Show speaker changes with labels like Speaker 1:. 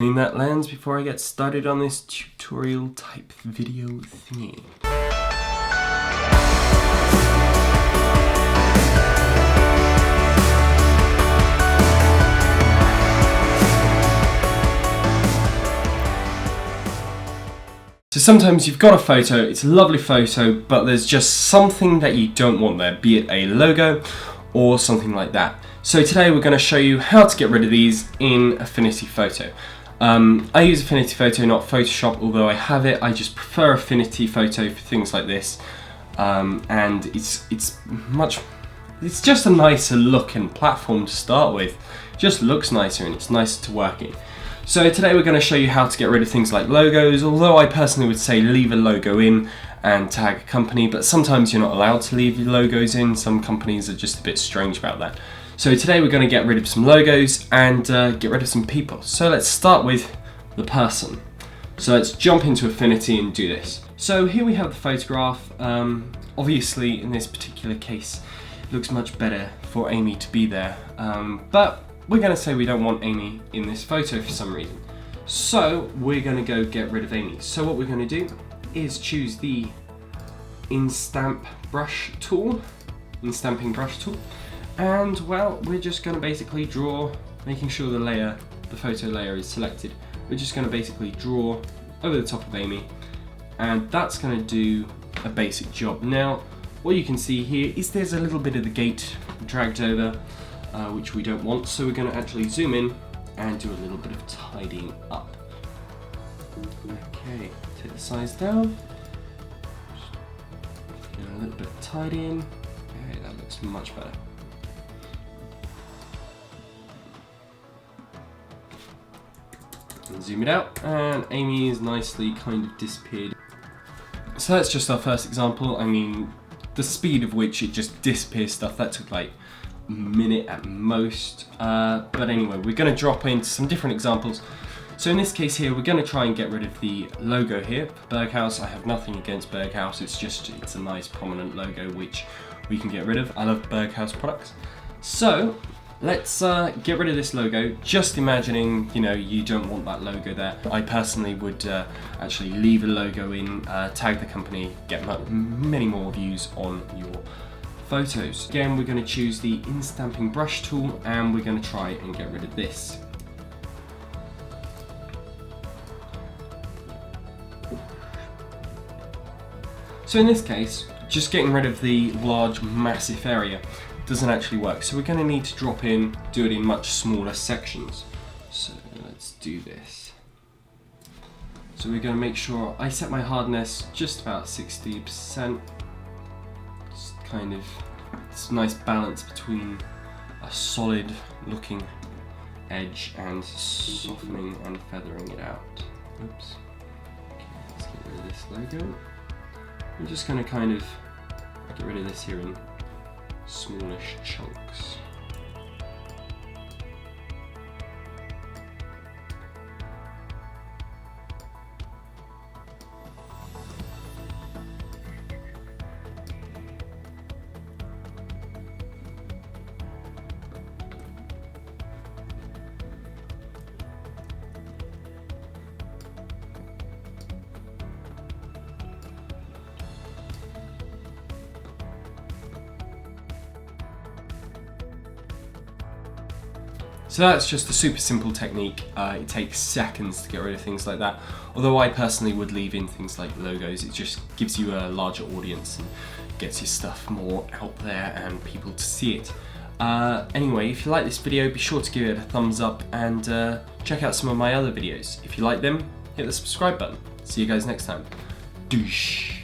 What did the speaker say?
Speaker 1: Clean that lens before I get started on this tutorial type video thingy. So sometimes you've got a photo, it's a lovely photo, but there's just something that you don't want there, be it a logo or something like that. So today we're going to show you how to get rid of these in Affinity Photo. I use Affinity Photo, not Photoshop, although I have it. I just prefer Affinity Photo for things like this, and it's just a nicer look and platform to start with. It just looks nicer and it's nicer to work in. So today we're going to show you how to get rid of things like logos, although I personally would say leave a logo in and tag a company, but sometimes you're not allowed to leave your logos in. Some companies are just a bit strange about that. So today we're going to get rid of some logos and get rid of some people. So let's start with the person. So let's jump into Affinity and do this. So here we have the photograph. Obviously in this particular case it looks much better for Amy to be there, but we're going to say we don't want Amy in this photo for some reason. So we're going to go get rid of Amy. So what we're going to do is choose the Instamping brush tool, and well, we're just going to basically draw, making sure the photo layer is selected. We're just going to basically draw over the top of Amy, and that's going to do a basic job. Now, what you can see here is there's a little bit of the gate dragged over, which we don't want, so we're going to actually zoom in and do a little bit of tidying up. Okay, take the size down, do a little bit of tidying. Okay, that looks much better. And zoom it out, and Amy is nicely kind of disappeared. So that's just our first example. I mean, the speed of which it just disappears stuff, that took like a minute at most. But anyway, we're going to drop into some different examples. So in this case here, we're going to try and get rid of the logo here. Berghaus, I have nothing against Berghaus, it's a nice prominent logo which we can get rid of. I love Berghaus products. So let's get rid of this logo, just imagining, you don't want that logo there. I personally would actually leave a logo in, tag the company, get many more views on your photos. Again, we're going to choose the Instamping brush tool and we're going to try and get rid of this. So in this case, just getting rid of the large massive area doesn't actually work. So we're going to need to drop in, do it in much smaller sections. So let's do this. So we're going to make sure I set my hardness just about 60%. Just kind of, it's a nice balance between a solid looking edge and softening and feathering it out. Oops. Okay, let's get rid of this logo. I'm just going to kind of get rid of this here in smallish chunks. So that's just a super simple technique. It takes seconds to get rid of things like that. Although I personally would leave in things like logos. It just gives you a larger audience and gets your stuff more out there and people to see it. Anyway, if you like this video, be sure to give it a thumbs up and check out some of my other videos. If you like them, hit the subscribe button. See you guys next time. Doosh.